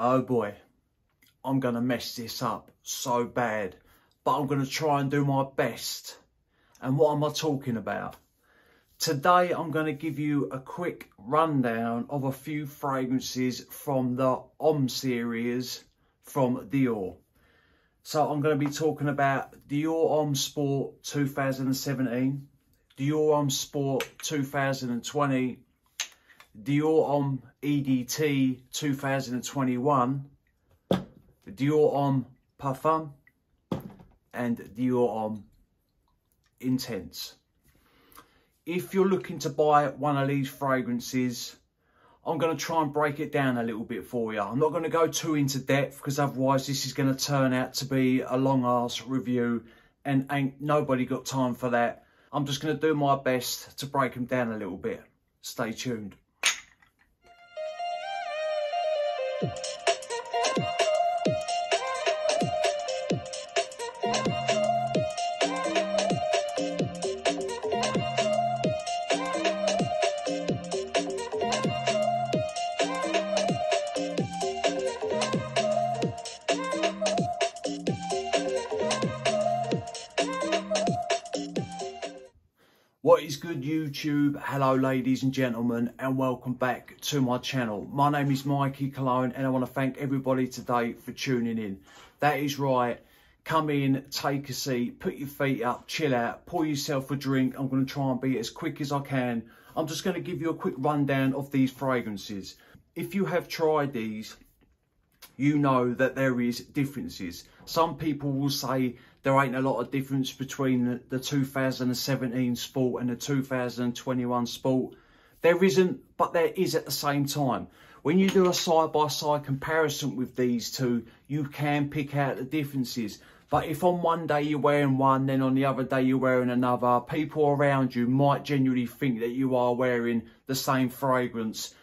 Oh boy, I'm going to mess this up so bad, but I'm going to try and do my best. And what am I talking about? Today, I'm going to give you a quick rundown of a few fragrances from the Homme series from Dior. So I'm going to be talking about Dior Homme Sport 2017, Dior Homme Sport 2020, Dior Homme EDT 2021, Dior Homme Parfum, and Dior Homme Intense. If you're looking to buy one of these fragrances, I'm going to try and break it down a little bit for you. I'm not going to go too into depth because otherwise this is going to turn out to be a long ass review and ain't nobody got time for that. I'm just going to do my best to break them down a little bit. Stay tuned. What is good, YouTube? Hello ladies and gentlemen, and welcome back to my channel. My name is Mikey Cologne and I want to thank everybody today for tuning in. That is right, come in, take a seat, put your feet up, chill out, pour yourself a drink. I'm going to try and be as quick as I can. I'm just going to give you a quick rundown of these fragrances. If you have tried these, you know that there is differences. Some people will say there ain't a lot of difference between the 2017 Sport and the 2021 Sport. There isn't, but there is at the same time. When you do a side-by-side comparison with these two, you can pick out the differences. But if on one day you're wearing one, then on the other day you're wearing another, people around you might genuinely think that you are wearing the same fragrance.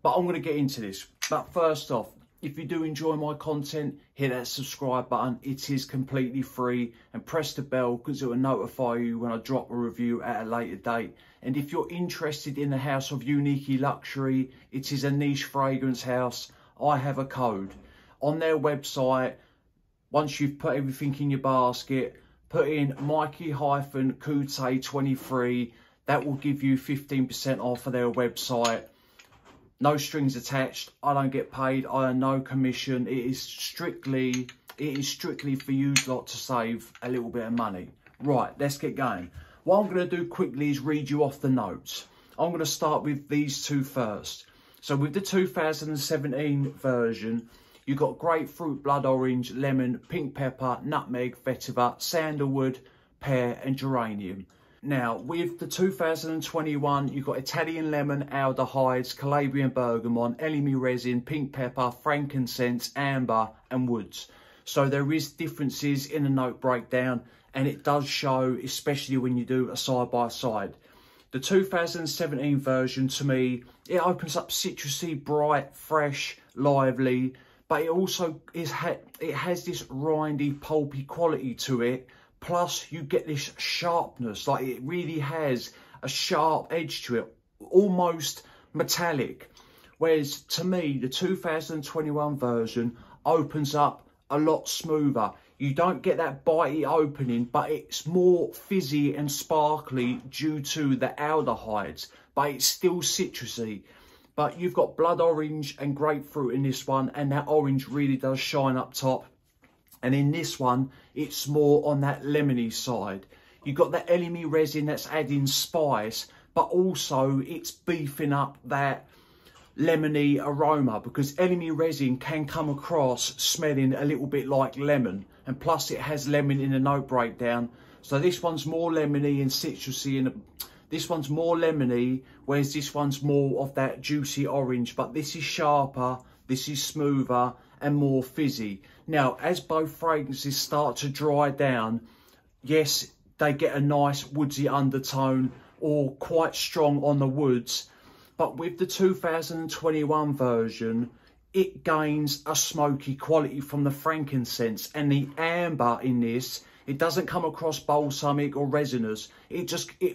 But I'm going to get into this. But first off, if you do enjoy my content, hit that subscribe button. It is completely free, and press the bell because it will notify you when I drop a review at a later date. And if you're interested in the house of Unique Luxury, it is a niche fragrance house. I have a code on their website. Once you've put everything in your basket, put in Mikey-Coute23. That will give you 15% off of their website. No strings attached. I don't get paid. I earn no commission. It is strictly for you lot to save a little bit of money. Right, let's get going. What I'm going to do quickly is read you off the notes. I'm going to start with these two first. So with the 2017 version, you've got grapefruit, blood orange, lemon, pink pepper, nutmeg, vetiver, sandalwood, pear and geranium. Now, with the 2021, you've got Italian lemon, aldehydes, Calabrian bergamot, elemi resin, pink pepper, frankincense, amber and woods. So there is differences in the note breakdown, and it does show, especially when you do a side-by-side. The 2017 version, to me, it opens up citrusy, bright, fresh, lively, but it also has this rindy, pulpy quality to it. Plus, you get this sharpness, like it really has a sharp edge to it, almost metallic. Whereas, to me, the 2021 version opens up a lot smoother. You don't get that bitey opening, but it's more fizzy and sparkly due to the aldehydes, but it's still citrusy. But you've got blood orange and grapefruit in this one, and that orange really does shine up top. And in this one, it's more on that lemony side. You've got that elemi resin that's adding spice, but also it's beefing up that lemony aroma, because elemi resin can come across smelling a little bit like lemon. And plus it has lemon in the note breakdown. So this one's more lemony and citrusy, and this one's more lemony, whereas this one's more of that juicy orange. But this is sharper, this is smoother and more fizzy. Now, as both fragrances start to dry down, yes, they get a nice woodsy undertone or quite strong on the woods. But with the 2021 version, it gains a smoky quality from the frankincense, and the amber in this, it doesn't come across balsamic or resinous. It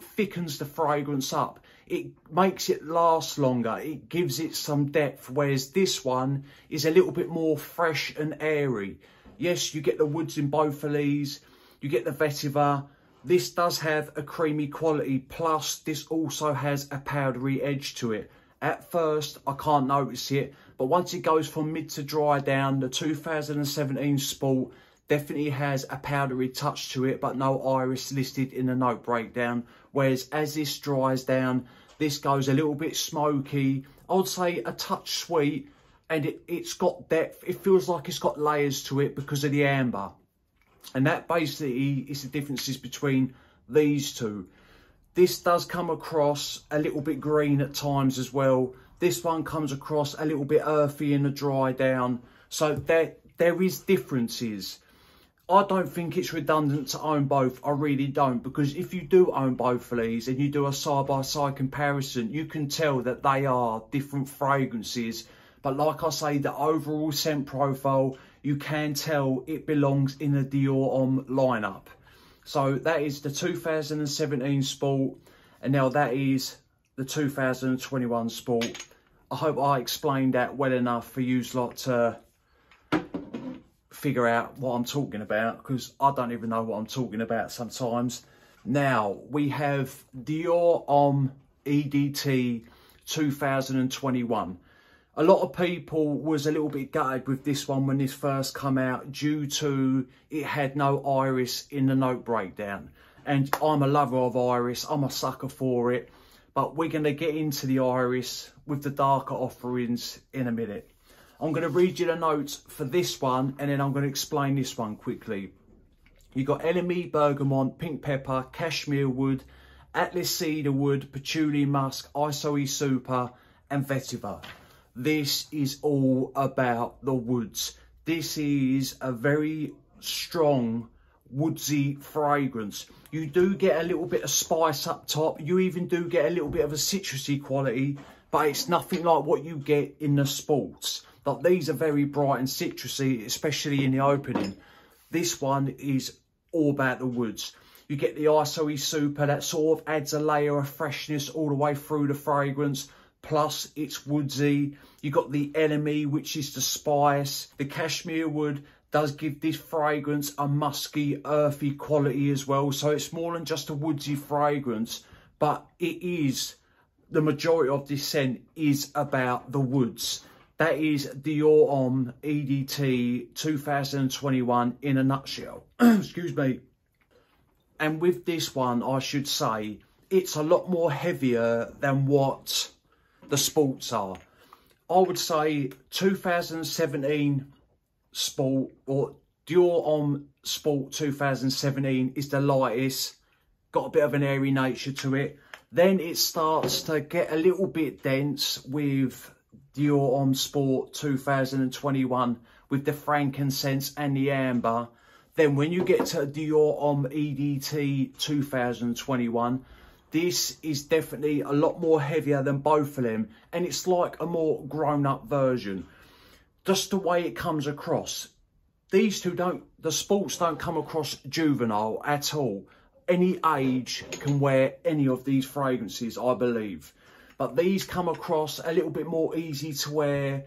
thickens the fragrance up. it makes it last longer. It gives it some depth, whereas this one is a little bit more fresh and airy. Yes, you get the woods in both of these. You get the vetiver. This does have a creamy quality, plus this also has a powdery edge to it. At first, I can't notice it, but once it goes from mid to dry down, the 2017 Sport definitely has a powdery touch to it, but no iris listed in the note breakdown. Whereas as this dries down, this goes a little bit smoky. I would say a touch sweet, and it's got depth. It feels like it's got layers to it because of the amber. And that basically is the differences between these two. This does come across a little bit green at times as well. This one comes across a little bit earthy in the dry down. So there is differences. I don't think it's redundant to own both. I really don't. Because if you do own both of these and you do a side-by-side comparison, you can tell that they are different fragrances. But like I say, the overall scent profile, you can tell it belongs in the Dior Homme lineup. So that is the 2017 Sport, and now that is the 2021 Sport. I hope I explained that well enough for you lot to figure out what I'm talking about, because I don't even know what I'm talking about sometimes. Now, we have Dior Homme EDT 2021. A lot of people was a little bit gutted with this one when this first come out, due to it had no iris in the note breakdown. And I'm a lover of iris, I'm a sucker for it. But we're going to get into the iris with the darker offerings in a minute. I'm going to read you the notes for this one, and then I'm going to explain this one quickly. You got LME, bergamot, pink pepper, cashmere wood, atlas cedar wood, patchouli musk, isoe super, and vetiver. This is all about the woods. This is a very strong woodsy fragrance. You do get a little bit of spice up top. You even do get a little bit of a citrusy quality, but it's nothing like what you get in the sports. Like, these are very bright and citrusy, especially in the opening. This one is all about the woods. You get the isoe super that sort of adds a layer of freshness all the way through the fragrance. Plus it's woodsy. You got the LME, which is the spice. The cashmere wood does give this fragrance a musky, earthy quality as well. So it's more than just a woodsy fragrance, but it is, the majority of this scent is about the woods. That is Dior Homme EDT 2021 in a nutshell. Excuse me. And with this one, I should say, it's a lot more heavier than what the sports are. I would say 2017 Sport, or Dior Homme Sport 2017, is the lightest, got a bit of an airy nature to it. Then it starts to get a little bit dense with Dior Homme Sport 2021 with the frankincense and the amber. Then when you get to Dior Homme EDT 2021, this is definitely a lot more heavier than both of them, and it's like a more grown-up version. Just the way it comes across. These two don't, the sports don't come across juvenile at all. Any age can wear any of these fragrances, I believe. But these come across a little bit more easy to wear,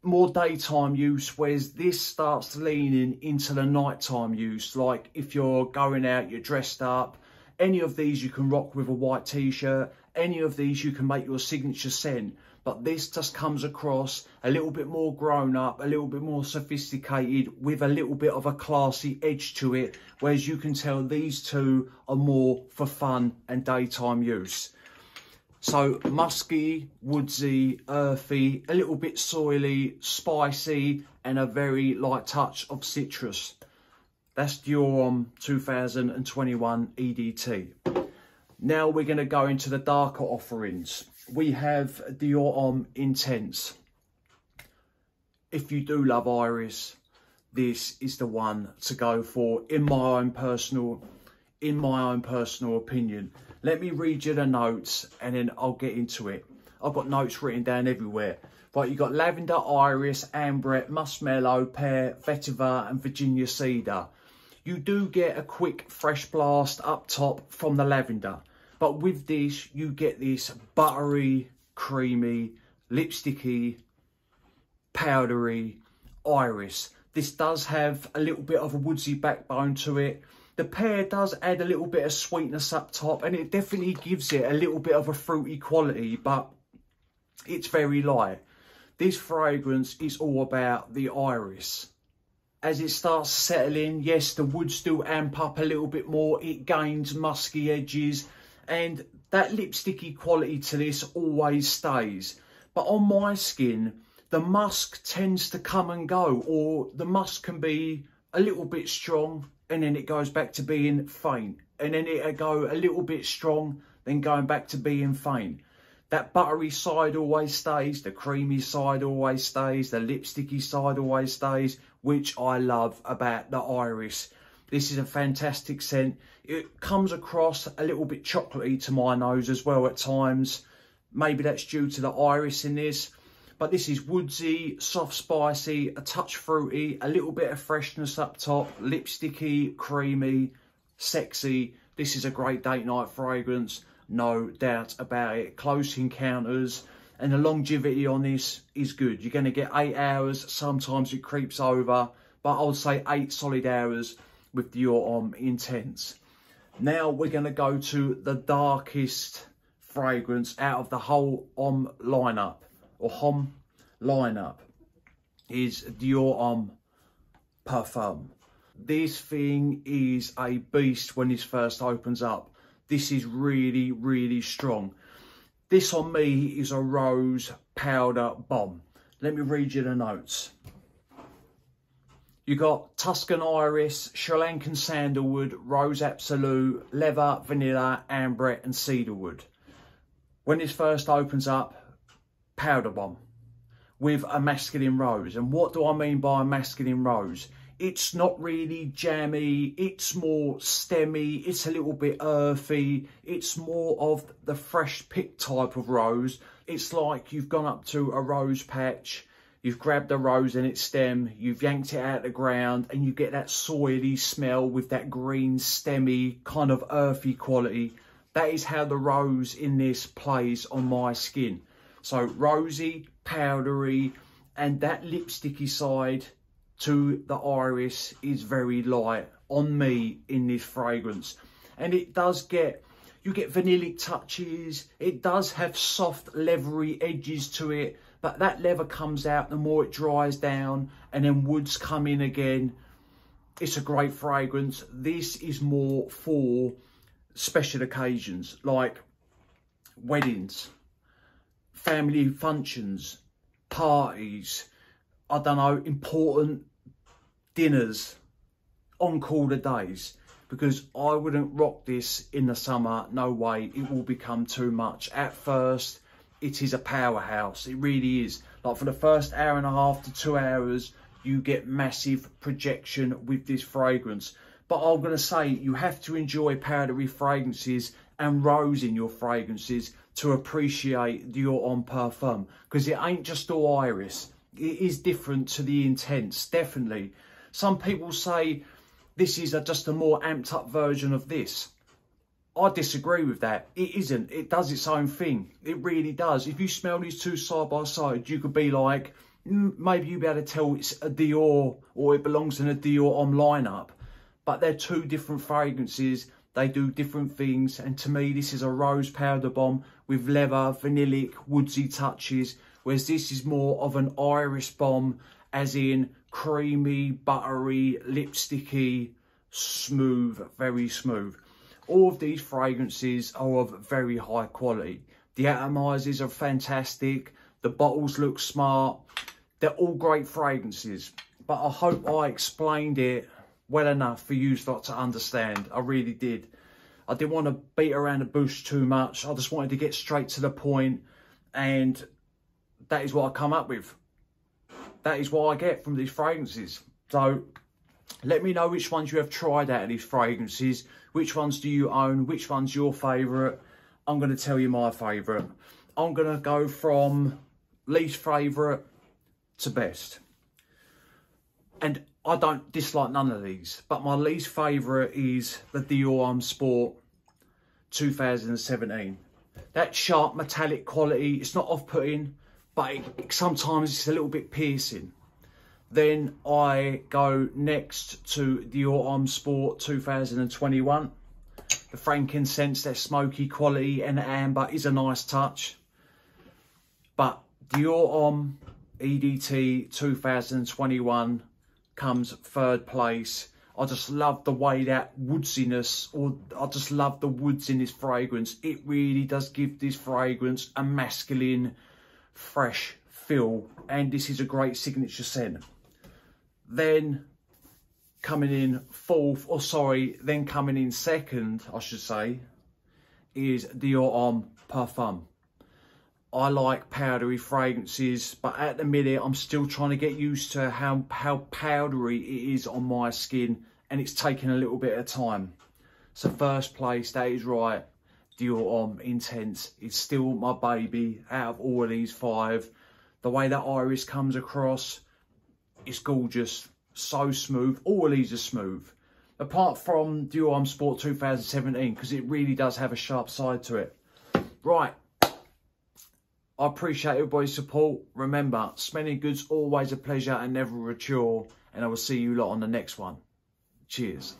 more daytime use, whereas this starts leaning into the nighttime use. Like if you're going out, you're dressed up, any of these you can rock with a white t-shirt, any of these you can make your signature scent. But this just comes across a little bit more grown up, a little bit more sophisticated, with a little bit of a classy edge to it. Whereas you can tell these two are more for fun and daytime use. So musky, woodsy, earthy, a little bit soily, spicy, and a very light touch of citrus. That's Dior Homme 2021 EDT. Now we're going to go into the darker offerings. We have Dior Homme Intense. If you do love iris, this is the one to go for, in my own personal opinion. Let me read you the notes and then I'll get into it. I've got notes written down everywhere. Right, you've got lavender, iris, ambrette, muskmellow, pear, vetiver and Virginia cedar. You do get a quick fresh blast up top from the lavender. But with this, you get this buttery, creamy, lipsticky, powdery iris. This does have a little bit of a woodsy backbone to it. The pear does add a little bit of sweetness up top, and it definitely gives it a little bit of a fruity quality, but it's very light. This fragrance is all about the iris. As it starts settling, yes, the wood still amp up a little bit more. It gains musky edges, and that lipsticky quality to this always stays. But on my skin, the musk tends to come and go, or the musk can be a little bit strong and then it goes back to being faint, and then it'll go a little bit strong, then going back to being faint. That buttery side always stays, the creamy side always stays, the lipsticky side always stays, which I love about the iris. This is a fantastic scent. It comes across a little bit chocolatey to my nose as well at times. Maybe that's due to the iris in this. But this is woodsy, soft, spicy, a touch fruity, a little bit of freshness up top, lipsticky, creamy, sexy. This is a great date night fragrance, no doubt about it. Close encounters, and the longevity on this is good. You're going to get 8 hours, sometimes it creeps over, but I would say 8 solid hours with Dior Homme Intense. Now we're going to go to the darkest fragrance out of the whole Homme lineup, or Homme lineup, is Dior Homme Parfum. This thing is a beast when this first opens up. This is really, really strong. This on me is a rose powder bomb. Let me read you the notes. You got Tuscan iris, Sri Lankan sandalwood, rose absolute, leather, vanilla, amber and cedarwood. When this first opens up, powder bomb with a masculine rose. And what do I mean by a masculine rose? It's not really jammy, it's more stemmy, it's a little bit earthy, it's more of the fresh picked type of rose. It's like you've gone up to a rose patch, you've grabbed a rose in its stem, you've yanked it out of the ground, and you get that soily smell with that green stemmy kind of earthy quality. That is how the rose in this plays on my skin. So rosy, powdery, and that lipsticky side to the iris is very light on me in this fragrance. And it does get, you get vanillic touches, it does have soft leathery edges to it, but that leather comes out the more it dries down, and then woods come in again. It's a great fragrance. This is more for special occasions like weddings, family functions, parties, I don't know, important dinners, on-caller days, because I wouldn't rock this in the summer. No way, it will become too much. At first, it is a powerhouse. It really is. Like for the first hour and a half to 2 hours, you get massive projection with this fragrance. But I'm going to say, you have to enjoy powdery fragrances and rose in your fragrances to appreciate Dior Homme Parfum, because it ain't just all iris. It is different to the Intense, definitely. Some people say this is just a more amped up version of this. I disagree with that. It isn't. It does its own thing. It really does. If you smell these two side by side, you could be like, maybe you'll be able to tell it's a Dior or it belongs in a Dior Homme lineup. But they're two different fragrances. They do different things. And to me, this is a rose powder bomb with leather, vanillic, woodsy touches. Whereas this is more of an iris bomb, as in creamy, buttery, lipsticky, smooth, very smooth. All of these fragrances are of very high quality. The atomizers are fantastic. The bottles look smart. They're all great fragrances. But I hope I explained it well enough for you to understand. I really did. I didn't want to beat around the bush too much. I just wanted to get straight to the point, and that is what I come up with. That is what I get from these fragrances. So let me know which ones you have tried out of these fragrances. Which ones do you own? Which one's your favourite? I'm going to tell you my favourite. I'm going to go from least favourite to best. And I don't dislike none of these, but my least favourite is the Dior Homme Sport 2017. That sharp metallic quality, it's not off-putting, but sometimes it's a little bit piercing. Then I go next to Dior Homme Sport 2021. The frankincense, that smoky quality, and the amber is a nice touch. But Dior Homme EDT 2021 comes third place. I just love the way that woodsiness, or I just love the woods in this fragrance. It really does give this fragrance a masculine, fresh feel, and this is a great signature scent. Then coming in fourth, or sorry, then coming in second, I should say, is Dior Homme Parfum. I like powdery fragrances, but at the minute I'm still trying to get used to how powdery it is on my skin, and it's taking a little bit of time. So first place, that is right, Dior Homme Intense. It's still my baby out of all of these 5. The way that iris comes across, it's gorgeous, so smooth. All of these are smooth, apart from Dior Homme Sport 2017, because it really does have a sharp side to it. Right. I appreciate everybody's support. Remember, smelling good's always a pleasure and never a chore. And I will see you lot on the next one. Cheers.